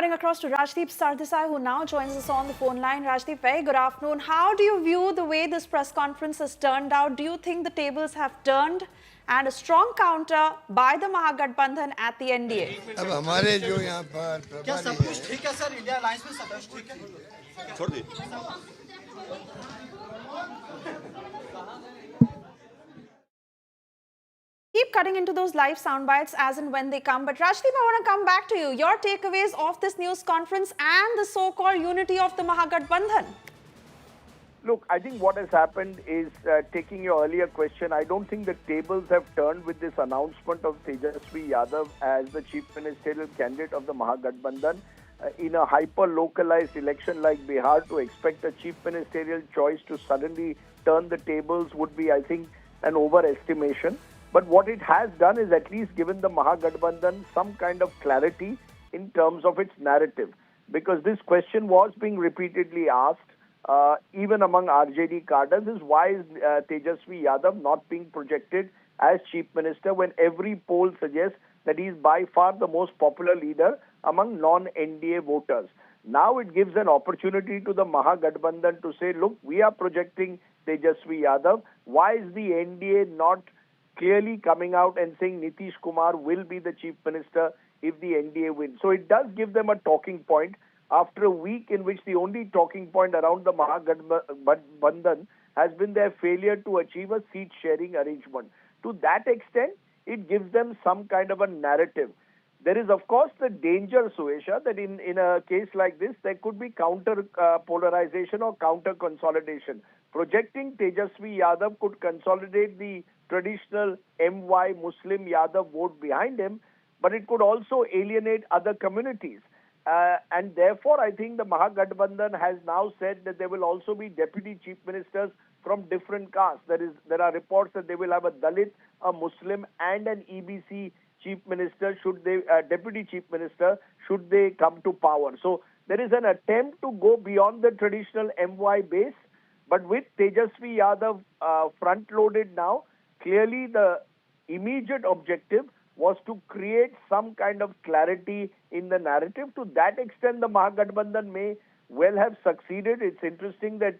cutting across to Rajdeep Sardesai, who now joins us on the phone line. Rajdeep, very good afternoon. How do you view the way this press conference has turned out? Do you think the tables have turned and a strong counter by the Mahagatbandhan at the NDA? अब हमारे जो यहाँ पर क्या सब कुछ ठीक है सर? इंडिया अलायंस में सब कुछ ठीक है? छोड़ दी। Keep cutting into those live sound bites as and when they come. But Rajdeep, I want to come back to you. Your takeaways of this news conference and the so-called unity of the Mahagatbandhan. Look, I think what has happened is, taking your earlier question, I don't think the tables have turned with this announcement of Tejashwi Yadav as the Chief Ministerial Candidate of the Mahagatbandhan. In a hyper-localized election like Bihar, to expect a Chief Ministerial choice to suddenly turn the tables would be, I think, an overestimation. But what it has done is at least given the Mahagatbandhan some kind of clarity in terms of its narrative. Because this question was being repeatedly asked, even among RJD cadres, is why is Tejasvi Yadav not being projected as Chief Minister when every poll suggests that he is by far the most popular leader among non-NDA voters. Now it gives an opportunity to the Mahagatbandhan to say, look, we are projecting Tejasvi Yadav. Why is the NDA not clearly coming out and saying Nitish Kumar will be the Chief Minister if the NDA wins? So it does give them a talking point after a week in which the only talking point around the Mahagatbandhan has been their failure to achieve a seat-sharing arrangement. To that extent, it gives them some kind of a narrative. There is, of course, the danger, Suesha, that in a case like this, there could be counter-polarization or counter-consolidation. Projecting Tejasvi Yadav could consolidate the traditional MY Muslim-Yadav vote behind him, but it could also alienate other communities. And therefore, I think the Mahagatbandhan has now said that there will also be deputy chief ministers from different castes. There are reports that they will have a Dalit, a Muslim, and an EBC chief minister, deputy chief minister, should they come to power. So there is an attempt to go beyond the traditional MY base, but with Tejasvi Yadav front-loaded now, clearly the immediate objective was to create some kind of clarity in the narrative. To that extent, the Mahagatbandhan may well have succeeded. It's interesting that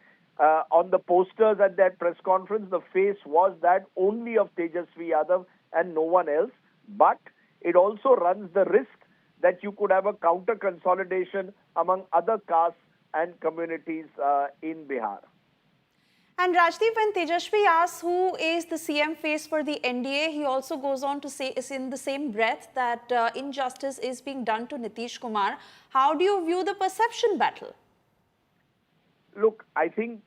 on the posters at that press conference, the face was that only of Tejasvi Yadav and no one else. But it also runs the risk that you could have a counter-consolidation among other castes and communities in Bihar. And Rajdeep, when Tejashwi asks who is the CM face for the NDA, he also goes on to say, is in the same breath, that injustice is being done to Nitish Kumar. How do you view the perception battle? Look, I think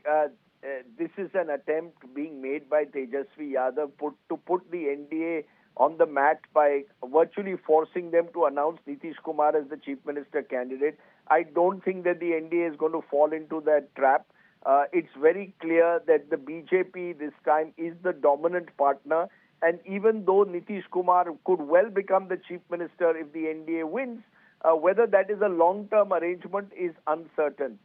this is an attempt being made by Tejasvi Yadav to put the NDA on the mat by virtually forcing them to announce Nitish Kumar as the Chief Minister candidate. I don't think that the NDA is going to fall into that trap. It's very clear that the BJP this time is the dominant partner, and even though Nitish Kumar could well become the Chief Minister if the NDA wins, whether that is a long-term arrangement is uncertain.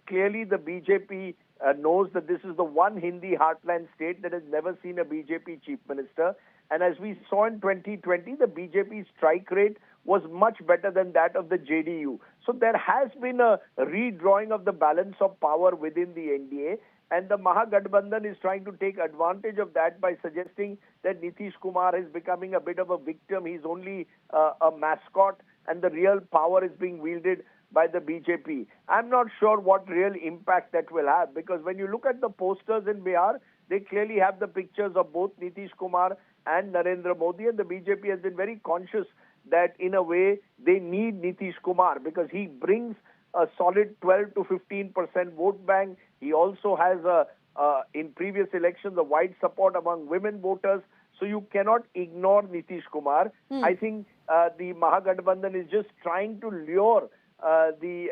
Clearly, the BJP knows that this is the one Hindi heartland state that has never seen a BJP Chief Minister, and as we saw in 2020, the BJP strike rate was much better than that of the JDU. So there has been a redrawing of the balance of power within the NDA, and the Mahagatbandhan is trying to take advantage of that by suggesting that Nitish Kumar is becoming a bit of a victim. He's only a mascot, and the real power is being wielded by the BJP. I'm not sure what real impact that will have, because when you look at the posters in Bihar, they clearly have the pictures of both Nitish Kumar and Narendra Modi, and the BJP has been very conscious that in a way they need Nitish Kumar because he brings a solid 12 to 15% vote bank. He also has in previous elections a wide support among women voters. So you cannot ignore Nitish Kumar. I think the Mahagatbandhan is just trying to lure the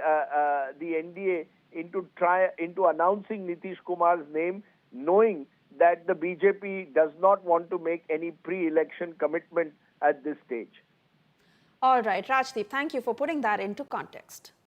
NDA into announcing Nitish Kumar's name, knowing that the BJP does not want to make any pre-election commitment at this stage. All right, Rajdeep, thank you for putting that into context.